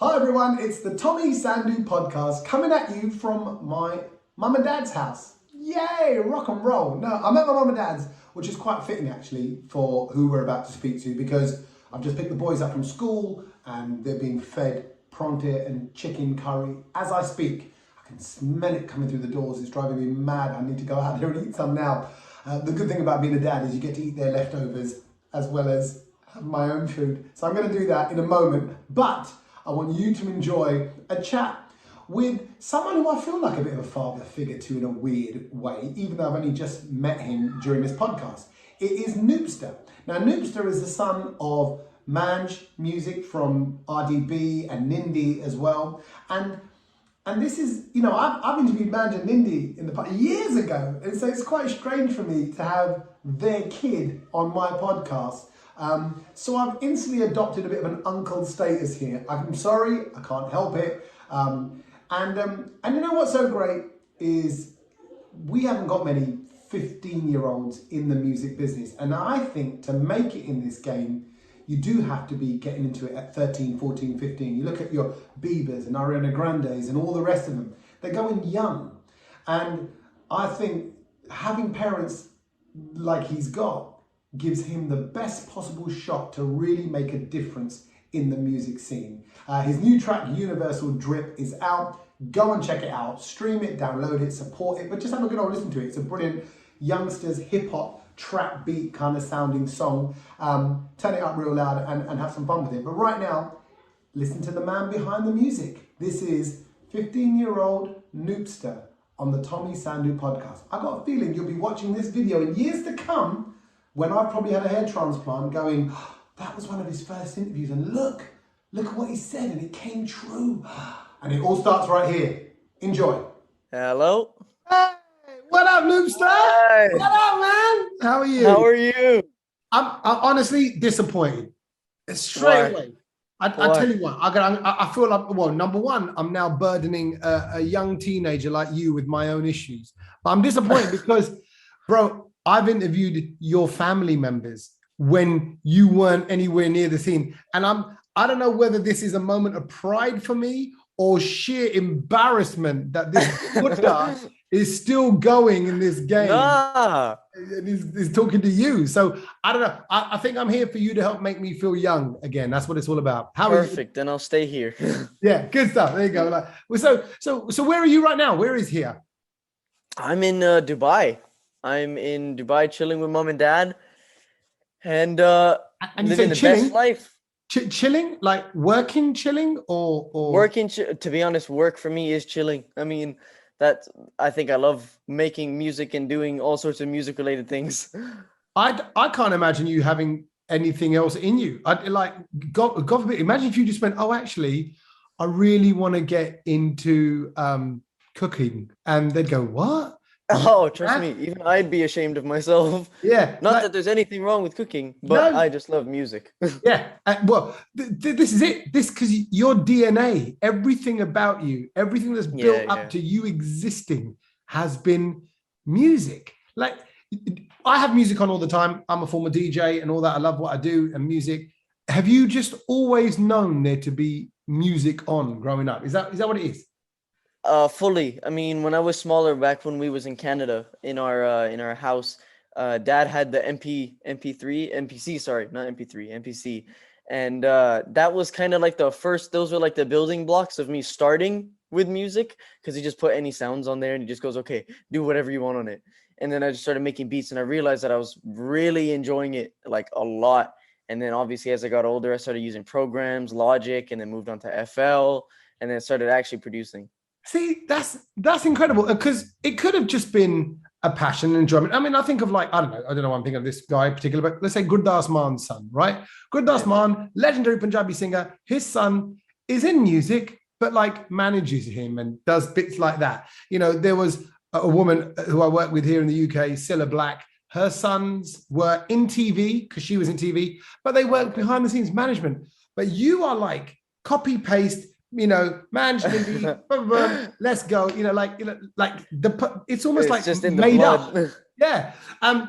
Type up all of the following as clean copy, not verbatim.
Hi everyone, it's the Tommy Sandhu podcast coming at you from my mum and dad's house. Yay, rock and roll. No, I'm at my mum and dad's, which is quite fitting actually for who we're about to speak to because I've just picked the boys up from school and they're being fed pronto and chicken curry as I speak. I can smell it coming through the doors. It's driving me mad. I need to go out there and eat some now. The good thing about being a dad is you get to eat their leftovers as well as have my own food. So I'm going to do that in a moment, but I want you to enjoy a chat with someone who I feel like a bit of a father figure to in a weird way, even though I've only just met him during this podcast. It is Noopsta. Now, Noopsta is the son of Manj Musik from RDB and Nindy as well. And this is, you know, I've interviewed Manj and Nindy in the past years ago. And so it's quite strange for me to have their kid on my podcast. So I've instantly adopted a bit of an uncle status here. I'm sorry, I can't help it. And you know what's so great is we haven't got many 15-year-olds in the music business. And I think to make it in this game, you do have to be getting into it at 13, 14, 15. You look at your Biebers and Ariana Grandes and all the rest of them. They're going young. And I think having parents like he's got gives him the best possible shot to really make a difference in the music scene. His new track, Universal Drip, is out. Go and check it out. Stream it, download it, support it, but just have a good old listen to it. It's a brilliant youngsters hip-hop trap beat kind of sounding song. Turn it up real loud and have some fun with it. But right now, listen to the man behind the music. This is 15-year-old Noopsta on the Tommy Sandhu podcast. I got a feeling you'll be watching this video in years to come when I've probably had a hair transplant going, oh, that was one of his first interviews and look at what he said and it came true. And it all starts right here. Enjoy. Hello. Hey, what up, Noopstas? Hi. What up, man? How are you? How are you? I'm honestly disappointed. Straight away. I tell you what, I feel like, well, number one, I'm now burdening a young teenager like you with my own issues. But I'm disappointed because, bro, I've interviewed your family members when you weren't anywhere near the scene. And I don't know whether this is a moment of pride for me or sheer embarrassment that this Buddha is still going in this game. Nah. And he's talking to you. So I don't know. I think I'm here for you to help make me feel young again. That's what it's all about. How Perfect. Then I'll stay here. Yeah, good stuff. There you go. Like, so where are you right now? Where is here? I'm in Dubai. I'm in Dubai chilling with mom and dad and living the best life. Chilling, like working, chilling or working. To be honest, work for me is chilling. I mean, I think I love making music and doing all sorts of music related things. I can't imagine you having anything else in you. God forbid, imagine if you just went, oh, actually, I really want to get into cooking. And they'd go, what? Oh, trust me, even I'd be ashamed of myself. Yeah. Not that there's anything wrong with cooking, but no. I just love music. Yeah. Well, this is it. Because your DNA, everything about you, everything that's built up to you existing has been music. Like, I have music on all the time. I'm a former DJ and all that. I love what I do and music. Have you just always known there to be music on growing up? Is that what it is? Fully. I mean, when I was smaller, back when we was in Canada, in our house, dad had the MPC, and that was kind of like the first. Those were like the building blocks of me starting with music, because he just put any sounds on there and he just goes, okay, do whatever you want on it. And then I just started making beats, and I realized that I was really enjoying it like a lot. And then obviously as I got older, I started using programs, Logic, and then moved on to FL, and then started actually producing. See, that's incredible, because it could have just been a passion and enjoyment. I mean, I think of like, I don't know why I'm thinking of this guy in particular, but let's say Gurdas Man's son, right? Gurdas Mann, legendary Punjabi singer. His son is in music, but like manages him and does bits like that. You know, there was a woman who I work with here in the UK, Cilla Black. Her sons were in TV because she was in TV, but they worked behind the scenes management. But you are like copy paste. You know, Manj, Nindy, let's go. You know, like it's almost like just made up. Yeah. And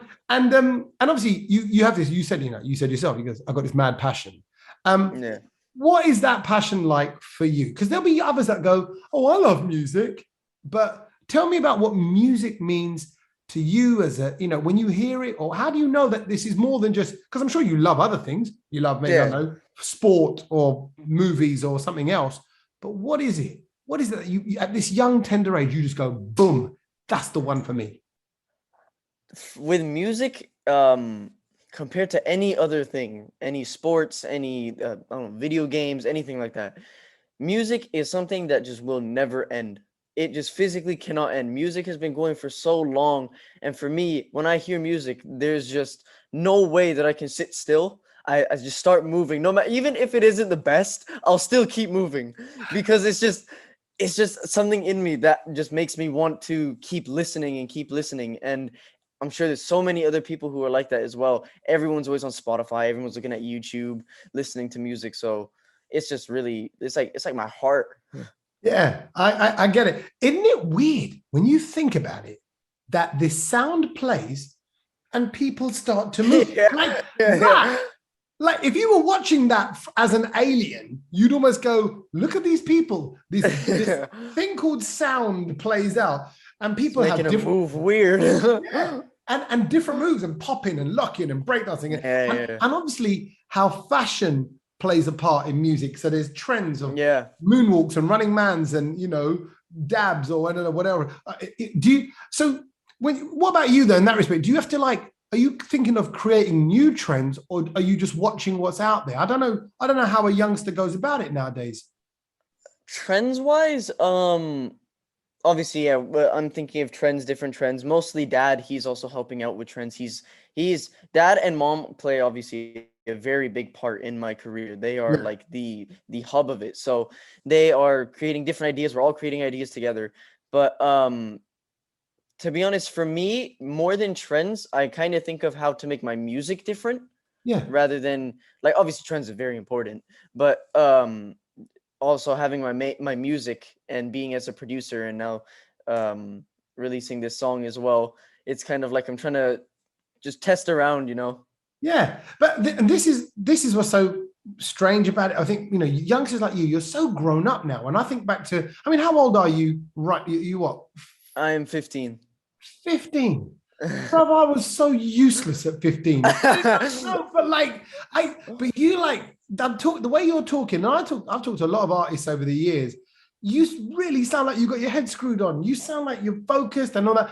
obviously you have this. You said yourself. He goes, I've got this mad passion. Yeah. what is that passion like for you? Because there'll be others that go, oh, I love music. But tell me about what music means to you as a, when you hear it, or how do you know that this is more than just, because I'm sure you love other things. You love maybe, I Yeah. don't know, sport or movies or something else. But what is it? What is it that you at this young, tender age, you just go, boom, that's the one for me? With music, compared to any other thing, any sports, any I don't know, video games, anything like that, music is something that just will never end. It just physically cannot end. Music has been going for so long, and for me, when I hear music, there's just no way that I can sit still. I just start moving. No matter, even if it isn't the best, I'll still keep moving because it's just something in me that just makes me want to keep listening and keep listening. And I'm sure there's so many other people who are like that as well. Everyone's always on Spotify, everyone's looking at YouTube, listening to music. So it's just really, it's like my heart. Yeah, I get it. Isn't it weird when you think about it that this sound plays and people start to move Yeah, like yeah, that? yeah. Like if you were watching that as an alien, you'd almost go, "Look at these people. This thing called sound plays out, and It's people making have a different, move weird. yeah, and different moves and popping and locking and breakdancing Yeah, and yeah, obviously how fashion plays a part in music. So there's trends of yeah. moonwalks and running mans and dabs or I don't know whatever. Do you so when what about you though in that respect? Do you have to like? Are you thinking of creating new trends or are you just watching what's out there? I don't know. I don't know how a youngster goes about it nowadays. Trends wise, obviously, yeah, I'm thinking of trends, different trends. Mostly dad, he's also helping out with trends. He's dad and mom play obviously a very big part in my career. They are Yeah. like the hub of it. So they are creating different ideas. We're all creating ideas together. But to be honest, for me, more than trends, I kind of think of how to make my music different Yeah. rather than, like, obviously trends are very important, but also having my music and being as a producer and now um releasing this song as well, it's kind of like I'm trying to just test around. Yeah. But and this is what's so strange about it. I think, youngsters like you're so grown up now. And I think back to, I mean, how old are you? Right. You what? I'm 15. 15. Bro, I was so useless at 15. No, but like but you like the way you're talking, and I've talked to a lot of artists over the years. You really sound like you got your head screwed on. You sound like you're focused and all that.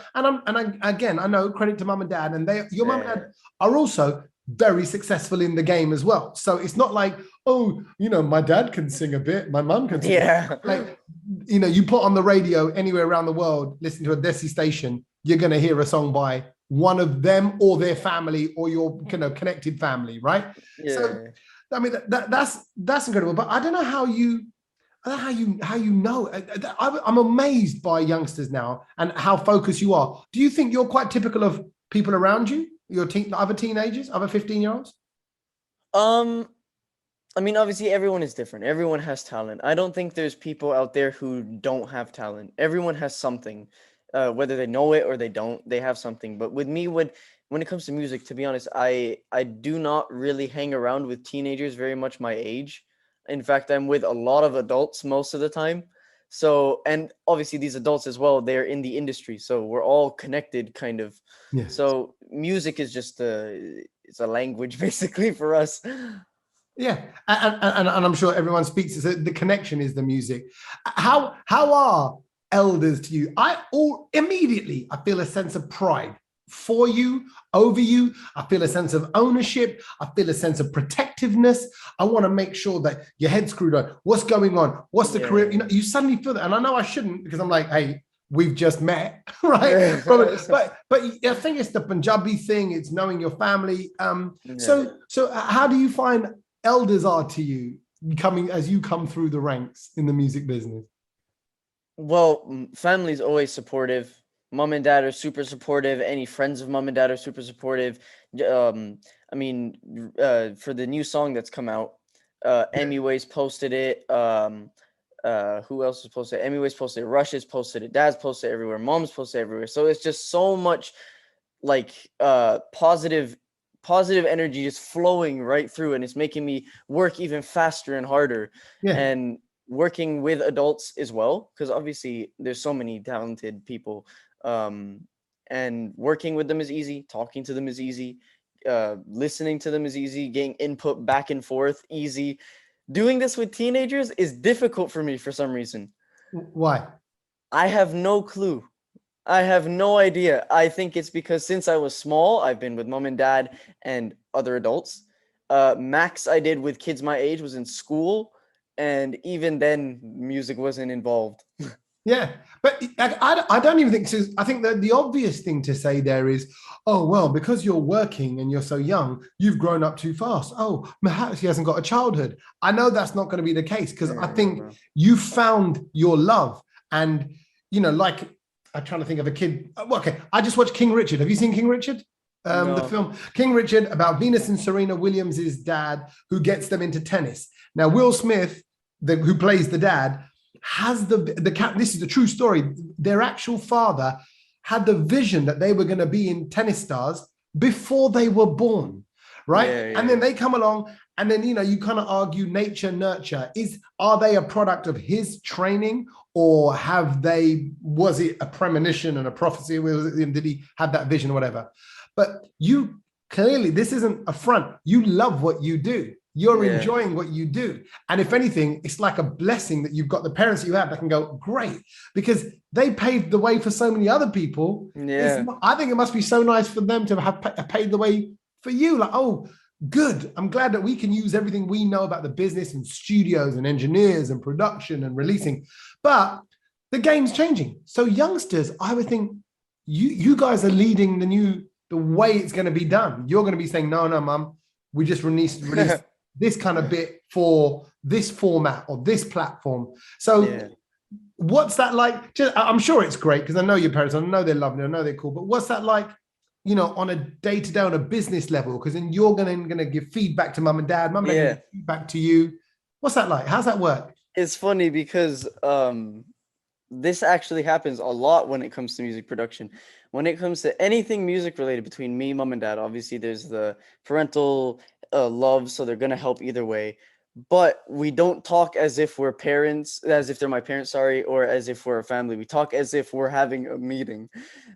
Again, I know credit to mum and dad, and your mum and Yeah, dad are also very successful in the game as well. So it's not like, oh, my dad can sing a bit, my mum can sing. yeah, Like, you put on the radio anywhere around the world, listen to a Desi station, you're going to hear a song by one of them or their family or your connected family, right? So, yeah. I mean, that's incredible. But I don't know how you. I don't know how you know. I'm amazed by youngsters now and how focused you are. Do you think you're quite typical of people around you? Your other teenagers, other 15-year-olds? um I mean, obviously everyone is different, everyone has talent. I don't think there's people out there who don't have talent. Everyone has something, whether they know it or they don't, they have something. But with me, when it comes to music, to be honest, I do not really hang around with teenagers very much my age. In fact, I'm with a lot of adults most of the time. So, and obviously these adults as well, they're in the industry, so we're all connected kind of. Yes. So music is just it's a language basically for us. Yeah, and I'm sure everyone speaks. So the connection is the music. How are elders to you? Immediately I feel a sense of pride for you, over you. I feel a sense of ownership. I feel a sense of protectiveness. I want to make sure that your head's screwed on. What's going on? What's the career? Yeah. You suddenly feel that, and I know I shouldn't because I'm like, hey, we've just met, right? Yeah. But I think it's the Punjabi thing. It's knowing your family. Yeah. So how do you find elders are to you coming as you come through the ranks in the music business? Well, family's always supportive. Mom and dad are super supportive. Any friends of mom and dad are super supportive. I mean, for the new song that's come out, Emmy Ways posted it. Who else has posted it? Emmy Ways posted it. Rush has posted it. Dad's posted it everywhere. Mom's posted it everywhere. So it's just so much like positive positive energy just flowing right through, and it's making me work even faster and harder. Yeah. And working with adults as well, because obviously there's so many talented people, um, and working with them is easy, talking to them is easy, listening to them is easy, getting input back and forth easy. Doing this with teenagers is difficult for me for some reason. Why? I have no clue. I have no idea. I think it's because since I was small, I've been with mom and dad and other adults. Max I did with kids my age was in school, and even then, music wasn't involved. Yeah, but I don't even think so. I think that the obvious thing to say there is, oh, well, because you're working and you're so young, you've grown up too fast. Oh, perhaps he hasn't got a childhood. I know that's not going to be the case because I think No. you found your love. And, like I'm trying to think of a kid. Well, okay, I just watched King Richard. Have you seen King Richard? The No. film King Richard about Venus and Serena Williams' dad who gets them into tennis. Now, Will Smith, who plays the dad, has the cat. This is a true story. Their actual father had the vision that they were going to be in tennis stars before they were born, right? Yeah, And then yeah. they come along, and then you kind of argue nature nurture. Are they a product of his training, or was it a premonition and a prophecy? Did he have that vision or whatever? But you clearly, this isn't a front. You love what you do. You're Yeah. enjoying what you do. And if anything, it's like a blessing that you've got the parents that you have that can go, great, because they paved the way for so many other people. Yeah. I think it must be so nice for them to have paved the way for you. Like, oh, good. I'm glad that we can use everything we know about the business and studios and engineers and production and releasing. But the game's changing. So youngsters, I would think you guys are leading the way it's going to be done. You're going to be saying, no, mum, we just released this kind of bit for this format or this platform. So Yeah. what's that like? I'm sure it's great because I know your parents, I know they're lovely, I know they're cool, but what's that like, on a day-to-day, on a business level? Because then you're going to give feedback to mum and dad, mum and dad give feedback to you. What's that like? How's that work? It's funny because this actually happens a lot when it comes to music production. When it comes to anything music related between me, mom, and dad, obviously there's the parental love, so they're gonna help either way. But we don't talk as if we're parents, as if they're my parents, sorry, or as if we're a family. We talk as if we're having a meeting.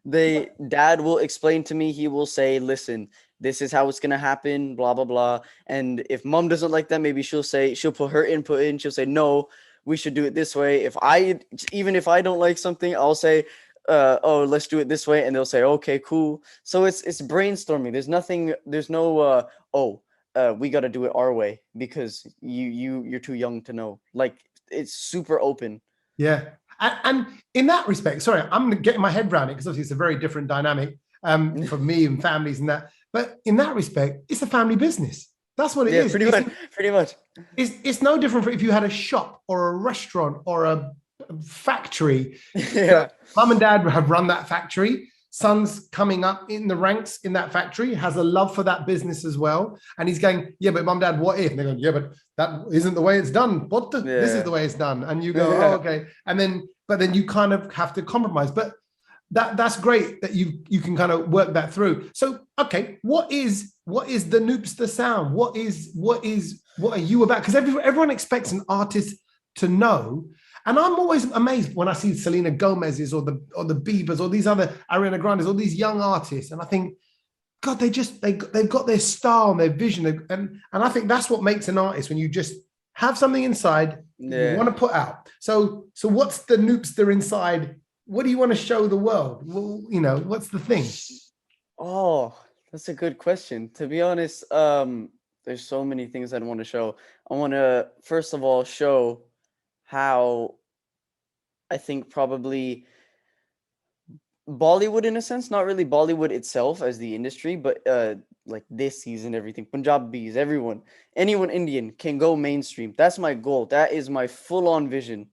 Dad will explain to me, he will say, listen, this is how it's gonna happen, blah blah blah. And if mom doesn't like that, maybe she'll put her input in, she'll say, no, we should do it this way. Even if I don't like something, I'll say, oh, let's do it this way, and they'll say, okay, cool. So it's brainstorming. There's no we got to do it our way because you're too young to know. Like, it's super open. Yeah. And in that respect, sorry, I'm getting my head around it because obviously it's a very different dynamic for me and families and that. But in that respect, it's a family business. That's what it Yeah, is. pretty much. It's no different if you had a shop or a restaurant or a factory. Yeah. Mum and dad have run that factory. Son's coming up in the ranks in that factory, has a love for that business as well. And he's going, yeah, but mum, dad, what if? And they're going, yeah, but that isn't the way it's done. This is the way it's done. And you go, oh, okay. But then you kind of have to compromise. But that's great that you can kind of work that through. So, okay, what is the Noopsta sound? What are you about? Because everyone expects an artist to know. And I'm always amazed when I see Selena Gomez's or the Biebers or these other Ariana Grandes, all these young artists, and I think, God, they've got their style and their vision, and I think that's what makes an artist, when you just have something inside that you want to put out. So what's the Noopster inside? What do you want to show the world? Well, what's the thing? Oh, that's a good question. To be honest, there's so many things I want to show. I want to first of all show how I think probably Bollywood, in a sense, not really Bollywood itself as the industry, but like this season, everything, Punjabis, anyone Indian can go mainstream. That's my goal. That is my full-on vision,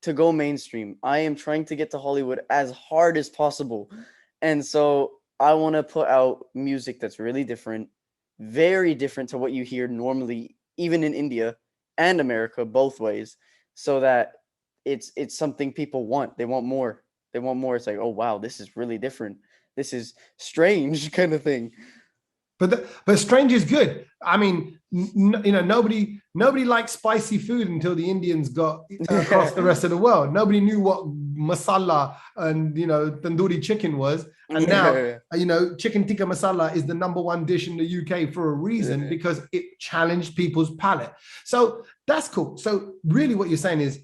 to go mainstream. I am trying to get to Hollywood as hard as possible. And so I want to put out music that's really different, very different to what you hear normally, even in India and America, both ways, so that it's something people want. They want more. It's like, oh wow, this is really different. This is strange kind of thing. but strange is good. I mean, nobody liked spicy food until the Indians got across the rest of the world. Nobody knew what masala and tandoori chicken was, and now Yeah. chicken tikka masala is the number one dish in the UK for a reason Yeah. because it challenged people's palate. So that's cool. So really, what you're saying is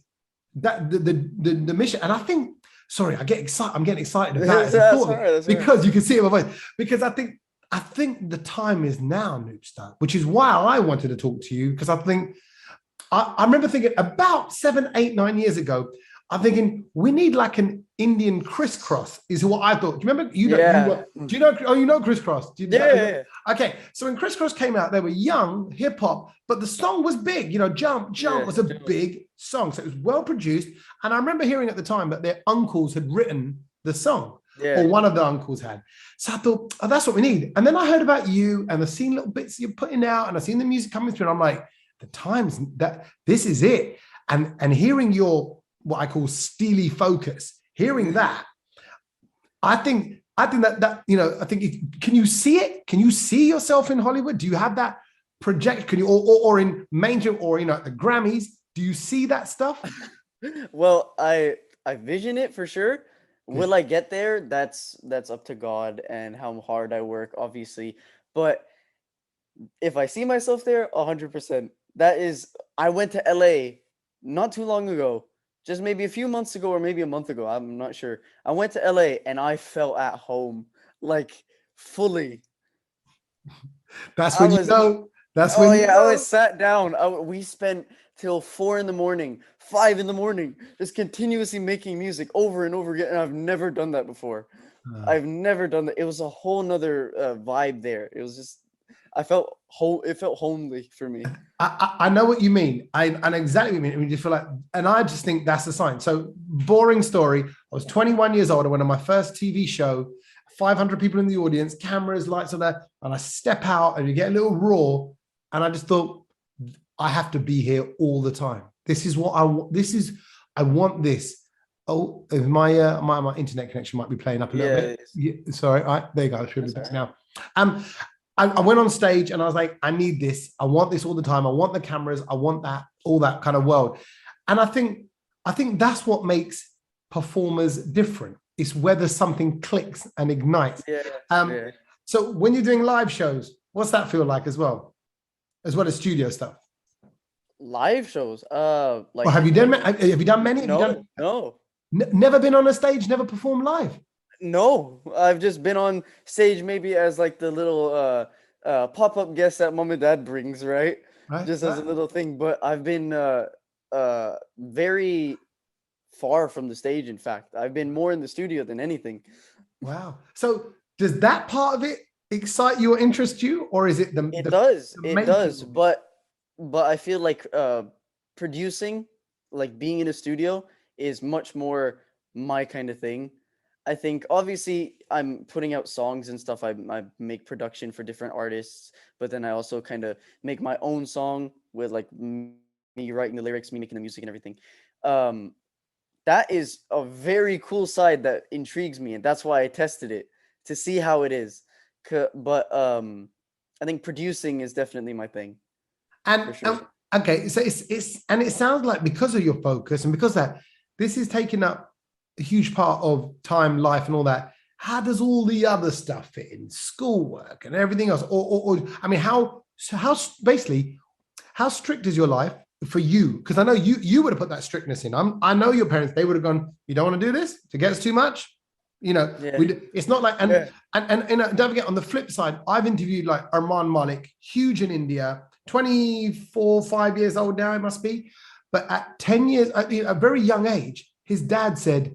that the mission, and I think. Sorry, I get excited. I'm getting excited about it. That's all right. That's all right. Because you can see it in my voice. Because I think the time is now, Noopsta, which is why I wanted to talk to you, because I remember thinking about 7, 8, 9 years ago, I'm thinking we need like an Indian crisscross, is what I thought. Do you remember? Yeah. Do you know? Oh, you know crisscross? Yeah. Okay, so when crisscross came out, they were young, hip hop, but the song was big. Jump Yeah. was a big song, so it was well produced. And I remember hearing at the time that their uncles had written the song, Yeah. or one of the uncles had. So I thought, oh, that's what we need. And then I heard about you, and I've seen little bits you're putting out, and I've seen the music coming through, and I'm like, the times that this is it. And hearing your what I call steely focus, hearing that, I think that I think can you see it? Can you see yourself in Hollywood? Do you have that project? Can you or in mainstream or at the Grammys? Do you see that stuff? Well, I vision it for sure. Will I get there? That's up to God and how hard I work, obviously. But if I see myself there, 100%. That is, I went to LA not too long ago, just maybe a few months ago or maybe a month ago. I'm not sure. I went to LA and I felt at home, like fully. That's I when you was, know. That's oh when you yeah, I know. was sat down. We spent till 4 in the morning, 5 in the morning, just continuously making music over and over again. And I've never done that before. I've never done that. It was a whole nother vibe there. It was just, I felt whole. It felt homely for me. I know what you mean. I know exactly what you mean. I mean, you feel like, and I just think that's the sign. So, boring story. I was 21 years old. I went on my first TV show, 500 people in the audience, cameras, lights on there, and I step out and you get a little raw. And I just thought, I have to be here all the time. This is what I want. I want this. Oh, my internet connection might be playing up a little bit. Yeah, sorry. There you go. I should be back now. I went on stage and I was like, I need this. I want this all the time. I want the cameras. I want that, all that kind of world. And I think that's what makes performers different. It's whether something clicks and ignites. Yeah. So when you're doing live shows, what's that feel like as well as studio stuff? Live shows. Like, Or have you done many? No. Never been on a stage, never performed live. No, I've just been on stage maybe as like the little pop-up guest that mom and dad brings, right? Right. Just as a little thing. But I've been very far from the stage, in fact. I've been more in the studio than anything. Wow. So does that part of it excite you or interest you? Or is it It does. the It does. But I feel like producing, like being in a studio, is much more my kind of thing. I think obviously I'm putting out songs and stuff. I make production for different artists, but then I also kind of make my own song with like me writing the lyrics, me making the music and everything. That is a very cool side that intrigues me, and that's why I tested it to see how it is. But I think producing is definitely my thing. And Sure. okay, so it's and it sounds like because of your focus and because that this is taking up a huge part of time, life, and all that. How does all the other stuff fit in? Schoolwork and everything else, or I mean, how basically how strict is your life for you? Because I know you would have put that strictness in. I know your parents, they would have gone, you don't want to do this, it gets too much. It's not like and don't forget, on the flip side, I've interviewed like Arman Malik, huge in India, 24, 5 years old now, it must be. But at 10 years, at a very young age, his dad said,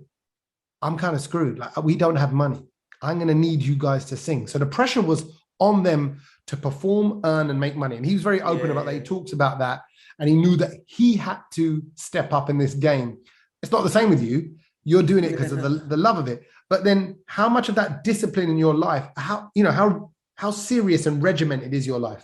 I'm kind of screwed. Like, we don't have money. I'm going to need you guys to sing. So the pressure was on them to perform, earn, and make money. And he was very open about that. He talks about that. And he knew that he had to step up in this game. It's not the same with you. You're doing it because of the love of it. But then how much of that discipline in your life, how serious and regimented is your life?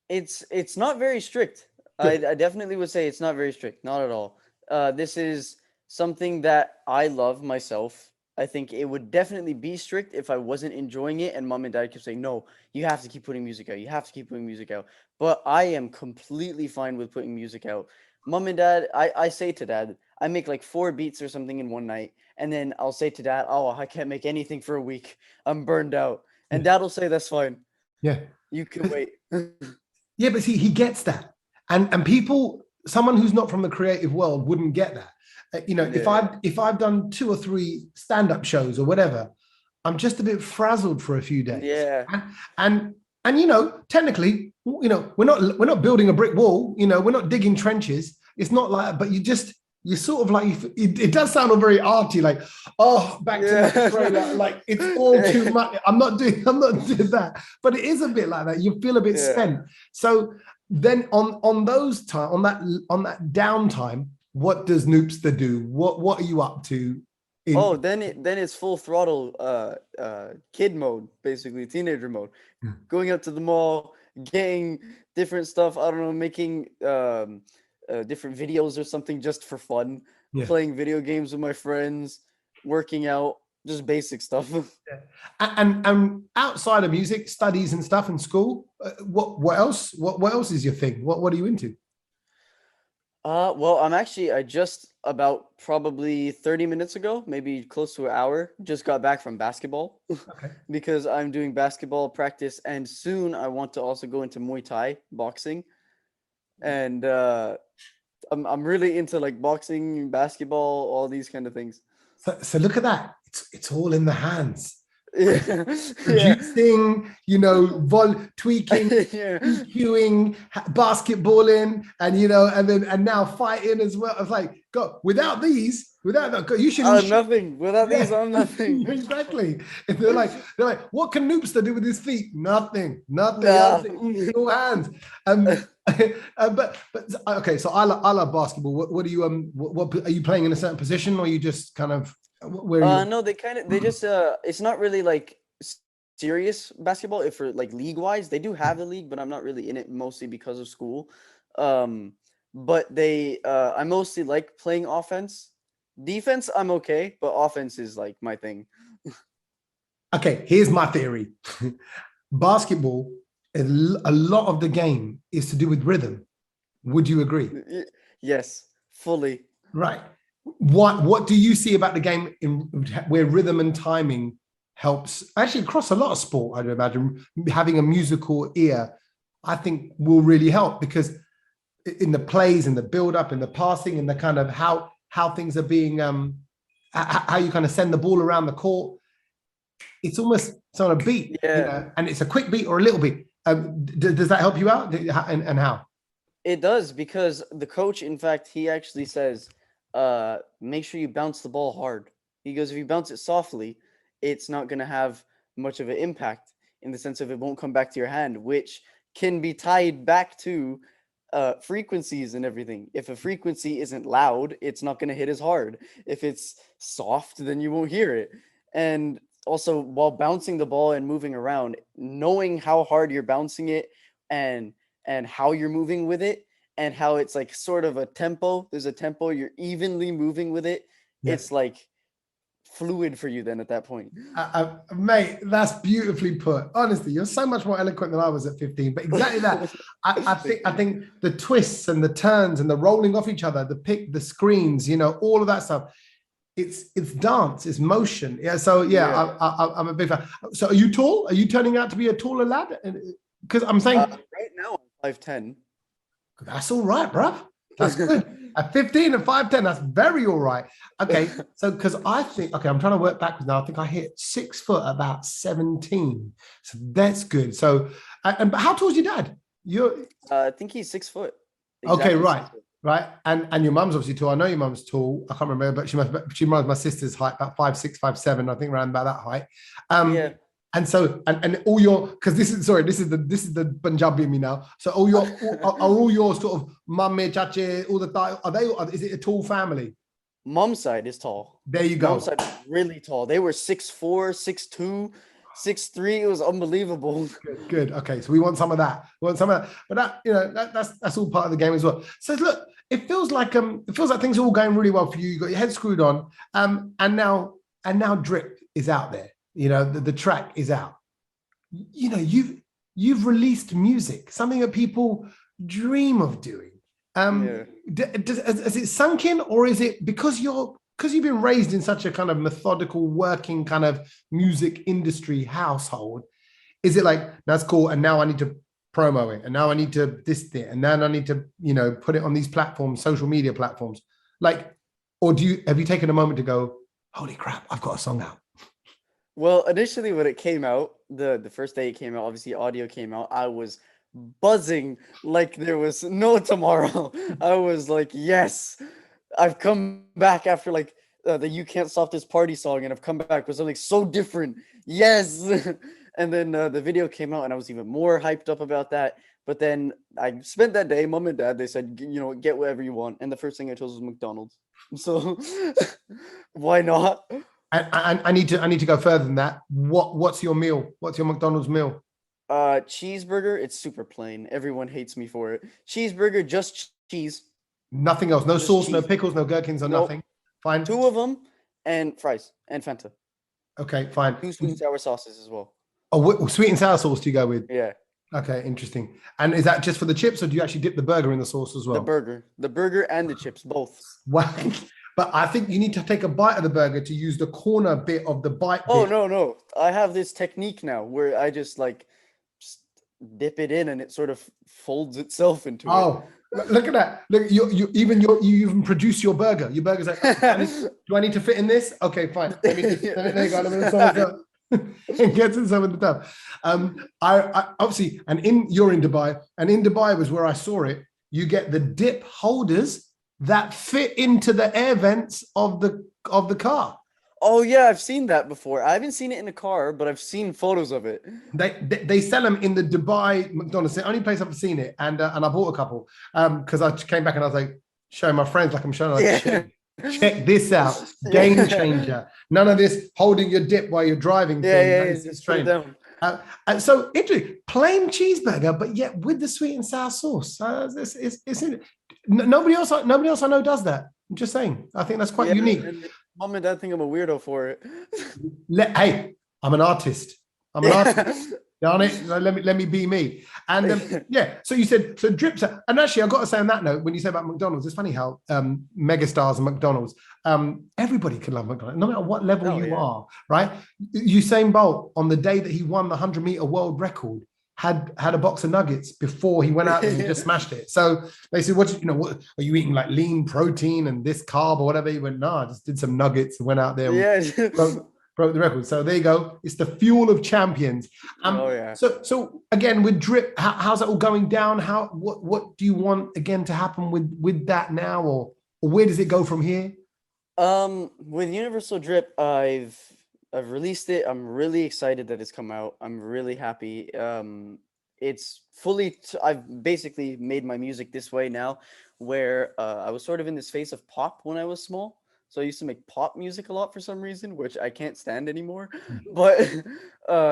It's not very strict. I definitely would say it's not very strict. Not at all. This is something that I love myself. I think it would definitely be strict if I wasn't enjoying it and mom and dad kept saying, no, you have to keep putting music out. You have to keep putting music out. But I am completely fine with putting music out. Mom and dad, I say to dad, I make like 4 beats or something in one night. And then I'll say to dad, oh, I can't make anything for a week. I'm burned out. And Yeah. dad will say, that's fine. Yeah. You can wait. Yeah, but see, he gets that. And people, someone who's not from the creative world wouldn't get that. If I've done 2 or 3 stand-up shows or whatever, I'm just a bit frazzled for a few days. Yeah. And technically, we're not building a brick wall, we're not digging trenches. It's not like, but you sort of like, it does sound all very arty, like, oh, back to the trailer, like it's all too much. I'm not doing that, but it is a bit like that. You feel a bit spent. So then on that downtime, what does Noopsta do? What are you up to? Then it's full throttle kid mode, basically teenager mode. Going up to the mall, getting different stuff, I don't know, making different videos or something just for fun, playing video games with my friends, working out, just basic stuff. And outside of music, studies and stuff in school, what else? What else is your thing? What are you into? Well, I just about probably 30 minutes ago, maybe close to an hour, just got back from basketball. Okay. Because I'm doing basketball practice, and soon I want to also go into Muay Thai boxing. And I'm really into like boxing, basketball, all these kind of things. So look at that. It's all in the hands. Yeah. Producing, tweaking, EQing, basketballing, and now fighting as well. It's like, God, without that, you should. Nothing. Without these, I'm nothing. Exactly. They're like, what can Noopsta do with his feet? Nothing. Nah. No hands. But okay. So I love basketball. What do you what are you playing in a certain position, or are you just kind of? No, they just it's not really like serious basketball. If for like league wise, they do have a league, but I'm not really in it mostly because of school. But I mostly like playing offense. Defense, I'm okay, but offense is like my thing. Okay, here's my theory. Basketball, a lot of the game is to do with rhythm. Would you agree? Yes, fully. Right. What do you see about the game where rhythm and timing helps actually across a lot of sport? I'd imagine having a musical ear, I think, will really help, because in the plays, in the build up, in the passing, in the kind of how things are being, how you kind of send the ball around the court, it's almost on a beat, and it's a quick beat or a little beat. Does that help you out, and how? It does, because the coach, in fact, he actually says, make sure you bounce the ball hard. He goes, if you bounce it softly, it's not going to have much of an impact, in the sense of it won't come back to your hand, which can be tied back to frequencies and everything. If a frequency isn't loud, it's not going to hit as hard. If it's soft, then you won't hear it. And also, while bouncing the ball and moving around, knowing how hard you're bouncing it and how you're moving with it, and how it's like sort of a tempo. There's a tempo. You're evenly moving with it. Yeah. It's like fluid for you then at that point. Mate, that's beautifully put. Honestly, you're so much more eloquent than I was at 15. But exactly that. I think the twists and the turns and the rolling off each other, the screens, all of that stuff. It's dance, it's motion. Yeah. So yeah. I'm a big fan. So are you tall? Are you turning out to be a taller lad? Because I'm saying right now I'm 5'10". That's all right, bruv. That's good. At 15 and 5'10", that's very all right. Okay, so because I think, I'm trying to work backwards now. I think I hit 6 foot about 17. So that's good. So, but how tall is your dad? I think he's 6 foot. Exactly. Okay, right. Right. And your mum's obviously tall. I know your mum's tall. I can't remember, but she reminds my sister's height, about 5'6", 5'7", I think, around about that height. Yeah. And so, and all your, because this is the Punjabi in me now. So are all your sort of mummy, chache, all the, is it a tall family? Mom's side is tall. There you go. Mom's side is really tall. They were 6'4", 6'2", 6'3". It was unbelievable. Good. Okay. So we want some of that. But that, that's all part of the game as well. So look, it feels like things are all going really well for you. You got your head screwed on. And now, and now Drip is out there. You know, the track is out. You know, you've released music, something that people dream of doing. Yeah. Has it sunk in, or is it because you've been raised in such a kind of methodical, working kind of music industry household? Is it like that's cool, and now I need to promo it, and now I need to this thing, and then I need to put it on these platforms, social media platforms, like, or have you taken a moment to go, holy crap, I've got a song out? Well, initially when it came out, the first day it came out, obviously audio came out, I was buzzing like there was no tomorrow. I was like, yes, I've come back after like the "You Can't Stop This Party" song, and I've come back with something so different. Yes, and then the video came out, and I was even more hyped up about that. But then I spent that day, mom and dad, they said, get whatever you want, and the first thing I chose was McDonald's. So why not? I need to go further than that. What's your meal? What's your McDonald's meal? Cheeseburger. It's super plain. Everyone hates me for it. Cheeseburger, just cheese. Nothing else. No Just sauce, no cheese. pickles, no gherkins, or Nope. nothing. Fine. Two of them, and fries and Fanta. Okay, fine. Two sweet and sour sauces as well. Oh, sweet and sour sauce do you go with? Yeah. Okay, interesting. And is that just for the chips, or do you actually dip the burger in the sauce as well? The burger and the chips, both. Wow. But I think you need to take a bite of the burger to use the corner bit of the bite. Oh bit. no. I have this technique now where I just dip it in and it sort of folds itself into it. Look at that. Look, you even produce your burger. Your burger's like, do I need to fit in this? Okay, fine. Let me there you go. Let me and gets in some of the stuff. I obviously, you're in Dubai, and in Dubai was where I saw it. You get the dip holders that fit into the air vents of the car. Oh yeah, I've seen that before. I haven't seen it in a car, but I've seen photos of it. They sell them in the Dubai McDonald's. The only place I've seen it, and I bought a couple because I came back and I was like showing my friends, like I'm showing, like, check this out, game changer. None of this holding your dip while you're driving. Just straight down. And so interesting, plain cheeseburger, but yet with the sweet and sour sauce. Nobody else I know does that. I'm just saying. I think that's quite unique. Mom and dad think I'm a weirdo for it. Hey, I'm an artist. Darn it, let me be me. And so you said drips. And actually, I've got to say on that note, when you say about McDonald's, it's funny how megastars and McDonald's, everybody can love McDonald's, no matter what level you are, right? Usain Bolt, on the day that he won the 100-meter world record, had a box of nuggets before he went out and just smashed it. So they said, what are you eating, like lean protein and this carb or whatever? He went, no, I just did some nuggets and went out there and broke the record. So there you go. It's the fuel of champions. So again, with Drip, how's that all going down? What do you want again to happen with that now, or where does it go from here? With Universal Drip, I've released it. I'm really excited that it's come out. I'm really happy. It's fully. I've basically made my music this way now, where I was sort of in this phase of pop when I was small. So I used to make pop music a lot for some reason, which I can't stand anymore. But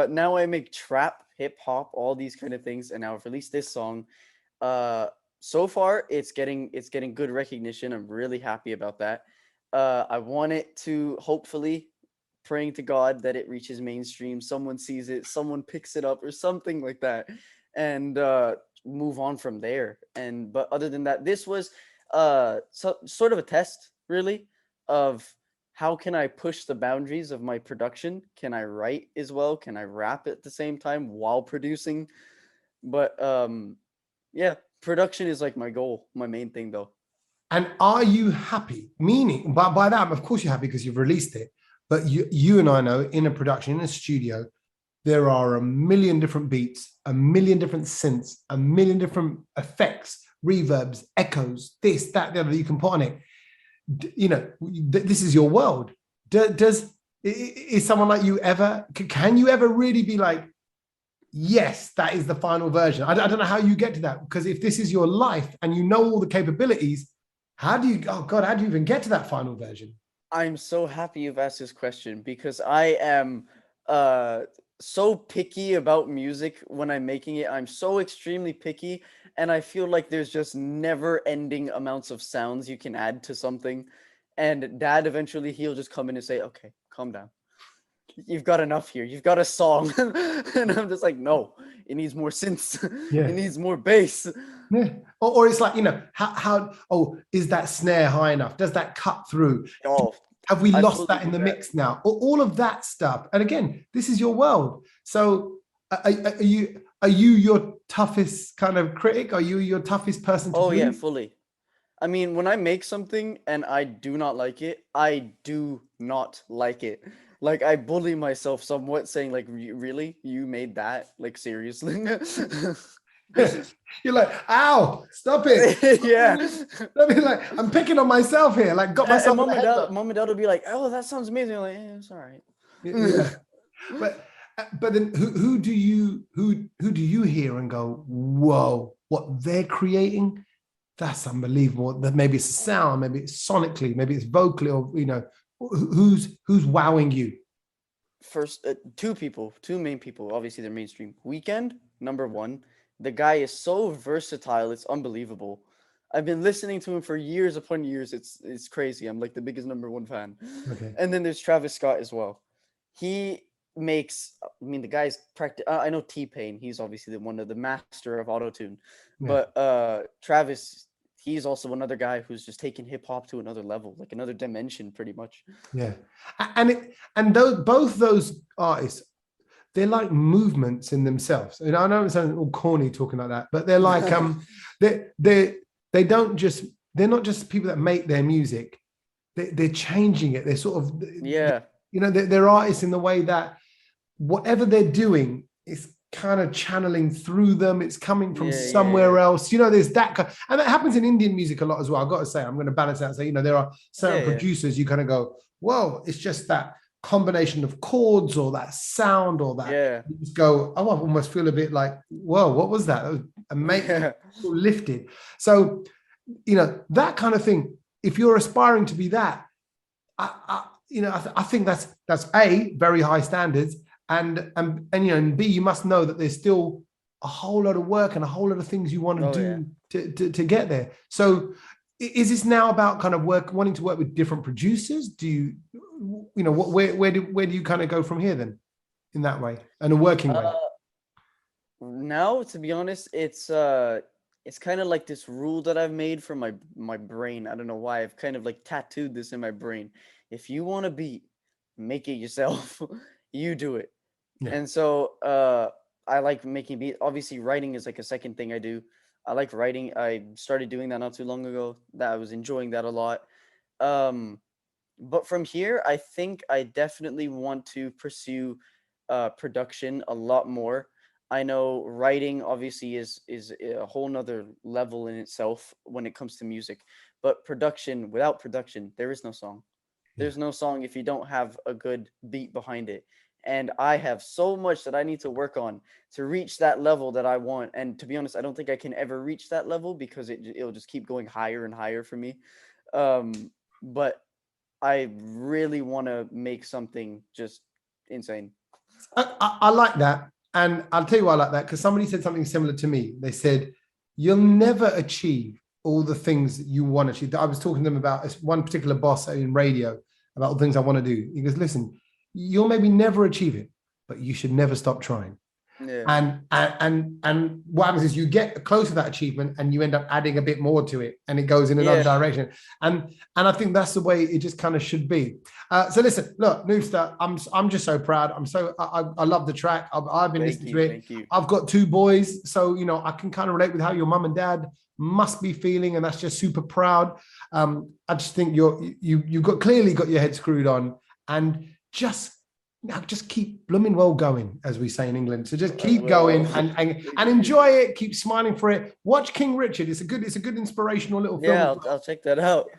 now I make trap, hip hop, all these kind of things, and now I've released this song. So far, it's getting good recognition. I'm really happy about that. I want it to, hopefully, praying to God that it reaches mainstream, someone sees it, someone picks it up or something like that, and move on from there. But other than that, this was sort of a test, really, of how can I push the boundaries of my production? Can I write as well? Can I rap at the same time while producing? But production is like my goal, my main thing though. And are you happy? Meaning, by that, of course you're happy because you've released it. But you and I know, in a production, in a studio, there are a million different beats, a million different synths, a million different effects, reverbs, echoes, this, that, the other that you can put on it. This is your world. Is someone like you ever, can you ever really be like, yes, that is the final version? I don't know how you get to that, because if this is your life and you know all the capabilities, how do you even get to that final version? I'm so happy you've asked this question, because I am so picky about music when I'm making it. I'm so extremely picky, and I feel like there's just never ending amounts of sounds you can add to something. And dad eventually he'll just come in and say, okay, calm down. You've got enough here. You've got a song. And I'm just like, no, it needs more synths. Yeah. It needs more bass. Yeah. Or it's like, how is that snare high enough? Does that cut through? Oh, Have we I lost fully that in do the that. mix now? All of that stuff. And again, this is your world. So are you your toughest kind of critic? Are you your toughest person to Oh yeah, please? fully. I mean, when I make something and I do not like it, I do not like it. Like I bully myself somewhat, saying like, "Really, you made that? Like seriously?" You're like, ow, stop it. Yeah. I mean, like, I'm picking on myself here, like got And myself in the headlock. mom and dad will be like, "Oh, that sounds amazing." I'm like, it's all right. Yeah. But then who do you hear and go, whoa, what they're creating? That's unbelievable. That maybe it's a sound, maybe it's sonically, maybe it's vocally, or who's wowing you? First, two main people. Obviously, they're mainstream. Weekend, number one. The guy is so versatile. It's unbelievable. I've been listening to him for years upon years. It's crazy. I'm like the biggest number one fan. Okay. And then there's Travis Scott as well. He makes. I mean, the guy's practice. I know T-Pain. He's obviously one of the master of autotune. Yeah. But Travis, he's also another guy who's just taking hip hop to another level, like another dimension, pretty much. Yeah. And both those artists, they're like movements in themselves. And I know it sounds all corny talking like that, but they're like they don't just they're not just people that make their music. They're changing it. They're sort of Yeah. they're artists in the way that whatever they're doing is kind of channeling through them. It's coming from somewhere else. There's that and that happens in Indian music a lot as well. I've got to say, I'm going to balance out and say, there are certain producers you kind of go, whoa, it's just that combination of chords or that sound or that you just go, oh, I almost feel a bit like, whoa, what was that? That was amazing, lifted. So that kind of thing. If you're aspiring to be that, I think that's A, very high standards, and B, you must know that there's still a whole lot of work and a whole lot of things you want to do to get there. So is this now about kind of wanting to work with different producers? Do you where do you kind of go from here then, in that way, and a working way? Now, to be honest, it's kind of like this rule that I've made for my brain. I don't know why. I've kind of like tattooed this in my brain. If you want to beat, make it yourself. You do it. Yeah. And so I like making beat. Obviously, writing is like a second thing I do. I like writing. I started doing that not too long ago. That I was enjoying that a lot. But from here, I think I definitely want to pursue production a lot more. I know writing obviously is a whole nother level in itself when it comes to music. But production, without production, there is no song. There's no song if you don't have a good beat behind it. And I have so much that I need to work on to reach that level that I want. And to be honest, I don't think I can ever reach that level because it'll just keep going higher and higher for me. But I really want to make something just insane. I like that. And I'll tell you why I like that, because somebody said something similar to me. They said, you'll never achieve all the things that you want to achieve. I was talking to them about one particular boss in radio about all the things I want to do. He goes, listen, you'll maybe never achieve it, but you should never stop trying. Yeah. And what happens is you get close to that achievement and you end up adding a bit more to it, and it goes in another direction. And I think that's the way it just kind of should be. So listen, look, Noopsta, I'm just so proud. I love the track. I've been listening to it. Thank you. I've got 2 boys, so I can kind of relate with how your mum and dad must be feeling, and that's just super proud. I just think you've clearly got your head screwed on, and just keep blooming well going, as we say in England. So just keep going and enjoy it. Keep smiling for it. Watch King Richard. It's a good inspirational little film. Yeah, I'll check that out.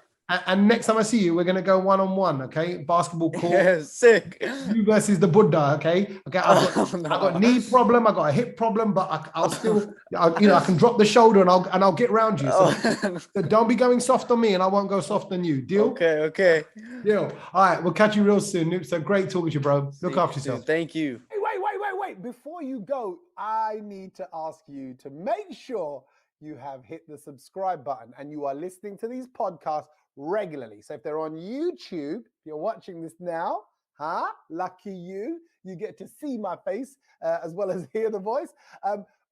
And next time I see you, we're going to go 1-on-1, okay? Basketball court. Yeah, sick. You versus the Buddha, okay? Okay, I've got a knee problem, I've got a hip problem, but I'll still, I can drop the shoulder and I'll get around you. So don't be going soft on me, and I won't go soft on you. Deal? Okay. Deal. All right, we'll catch you real soon. So great talking to you, bro. Look after yourself. Thank you. Hey, wait. Before you go, I need to ask you to make sure you have hit the subscribe button and you are listening to these podcasts regularly. So if they're on YouTube, if you're watching this now, lucky you, you get to see my face as well as hear the voice.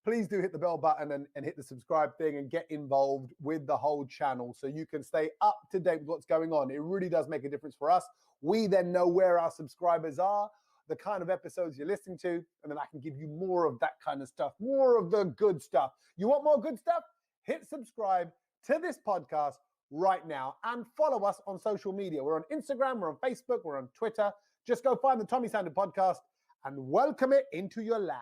Please do hit the bell button and hit the subscribe thing and get involved with the whole channel so you can stay up to date with what's going on. It really does make a difference for us. We then know where our subscribers are, the kind of episodes you're listening to, and then I can give you more of that kind of stuff, more of the good stuff. You want more good stuff? Hit subscribe to this podcast right now and follow us on social media. We're on Instagram, we're on Facebook, we're on Twitter. Just go find the Tommy Sandhu podcast and welcome it into your life.